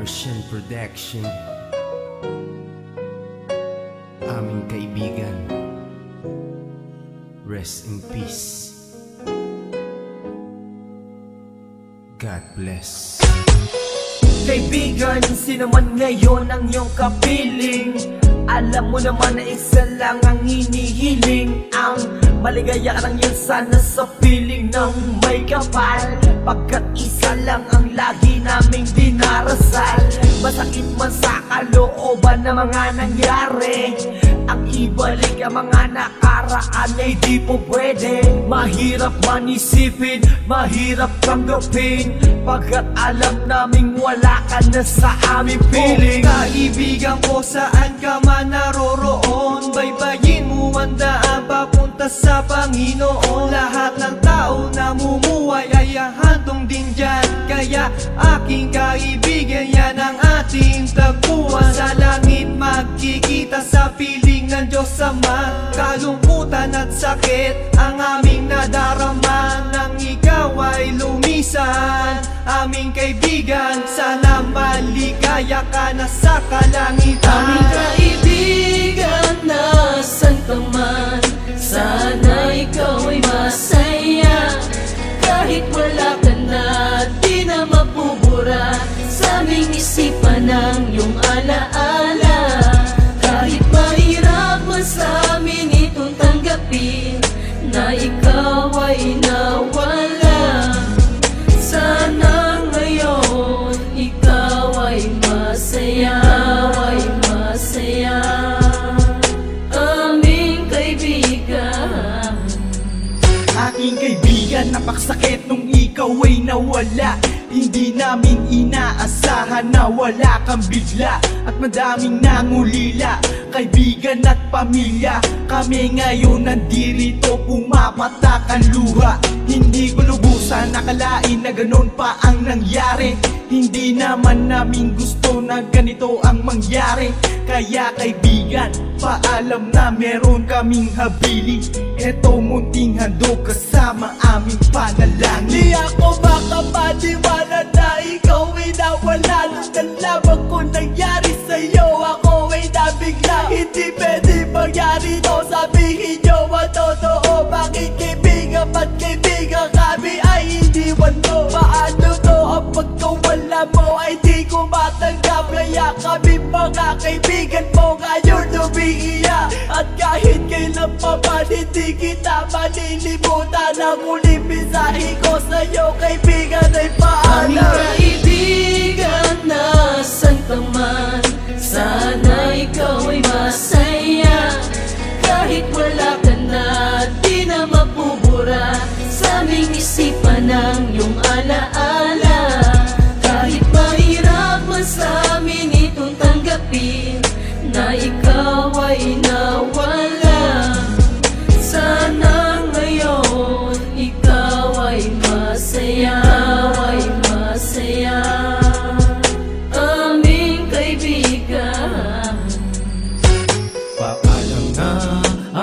Ocean Production. Aming kaibigan, rest in peace. God bless. Kaibigan, sino man ngayon ang iyong kapiling, alam mo naman na isa lang ang hinihiling. Ang maligaya ka lang yan sana sa piling ng may kapal, pagkat isa lang ang lagi naming dinarasal. Masakit man sa kalooban na mga nangyari, ang ibalik ang mga nakaraan ay di po pwede. Mahirap man isipin, mahirap tanggapin, pagkat alam naming wala ka na sa aming piling. Kaibigan ko, saan ka man naroroon, baybayin mo ang daan papunta sa Panginoon. Lahat ng tao na mumuhay ay hantong din dyan, kaya aking kaibigan, yan ang ating tagpuan. Sa langit magkikita sa piling ng Diyos Ama, kalungkutan at sakit ang aming nadarama. Nang ikaw ay lumisan, aming kaibigan, sana maligaya ka na sa kalangitan. Aming kaibigan, nasan ka man, sana ikaw ay masaya. Kahit wala ka na, di na mapubura sa aming isipan ng iyong alaala. Kahit mahirap man sa amin itong tanggapin na ikaw ay nawala, sana ngayon ikaw ay masaya, ay masaya. Aming kaibigan, Aking kaibigan, napakasakit nung ikaw ay nawala. Hindi namin inaasahan na wala kang bigla, at madaming nangulila, kaibigan at pamilya. Kami ngayon nandirito, pumapatak ang luha. Hindi ko lubusan nakalain na ganon pa ang nangyari. Hindi naman namin gusto na ganito ang mangyari. Kaya kaibigan, paalam na meron kaming habili. Eto munting handog kasama aming panalangin. Di ako makapaniwala na ikaw ay nawala. Nung nalaman ko nangyari sa'yo, ako ay nabigla. Hindi pwede mangyari to, sabihin nyo ang totoo. Bakit kaibigan, ba't kaibigan kami ay iniwan mo? Paano to ang pagkawala mo ay di ko matanggap? Kaya kami mga kaibigan mo ngayon umiiyak, at kahit kailan pa man hindi kita malilimutan. Ang uling mensahe ko sa'yo kaibigan ay paalam. aming kaibigan, nasan ka man, sana ikaw ay masaya. Kahit wala ka na, di na mapubura sa aming isipan ng iyong alaala. Kahit mahirap man sa amin itong tanggapin na ikaw ay nawala, sana ngayon ikaw ay masaya, ay masaya. Aming kaibigan, Paalam na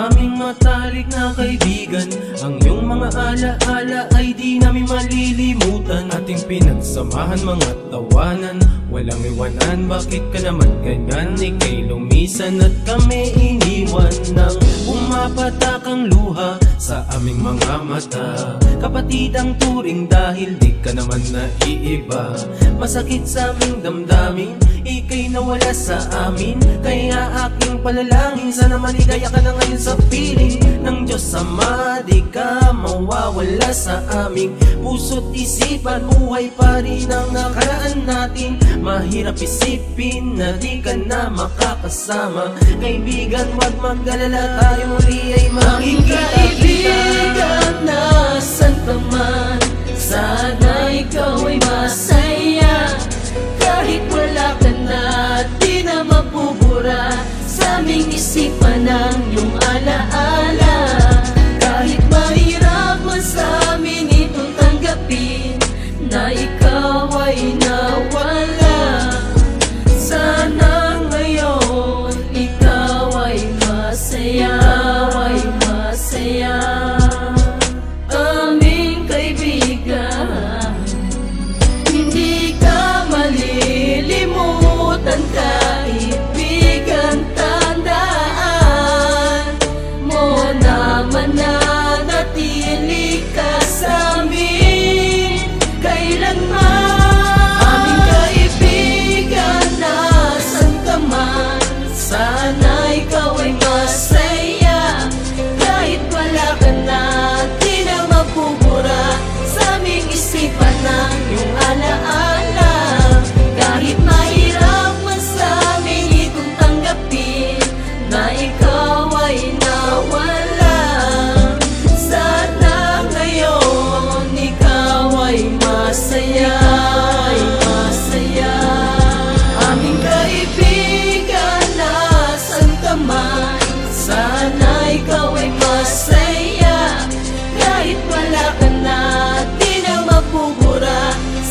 aming matalik na kaibigan, ang iyong mga alaala ay di namin malilimutan. Ating pinagsamahan mga tawanan, walang iwanan. Bakit ka naman ganyan? Ika'y lumisan at kami iniwan, nang pumapatak ang luha sa aming mga mata. Kapatid ang turing dahil di ka naman naiiba. Masakit sa aming damdamin, ika'y nawala sa amin. Kaya aking palalangin, sana maligaya ka na ngayon sa piling ng Diyos Ama. Di ka mawawala sa aming puso't isipan. Buhay pa rin ang nakaraan natin. Mahirap isipin na di ka na makakasama. Kaibigan, wag mag-alala, tayo muli ay aming makikita-kita. kaibigan, nasan ka man, sana ikaw ay masaya. Kahit wala ka na, di na mapubura sa aming isipan ng iyong alaala. Kahit mahirap man sa amin itong tanggapin na ikaw ay nawala, sana ngayon ikaw ay masaya, ay masaya. Aming kaibigan, hindi ka malilimutan.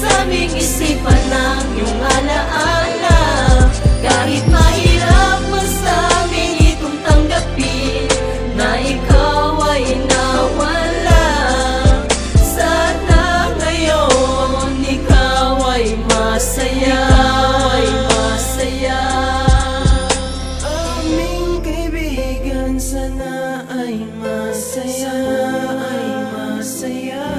sa aming isipan ng iyong alaala. Kahit mahirap man sa amin itong tanggapin na ikaw ay nawala. Sana ngayon ikaw ay masaya. Aming kaibigan, sana ay masaya, ay masaya.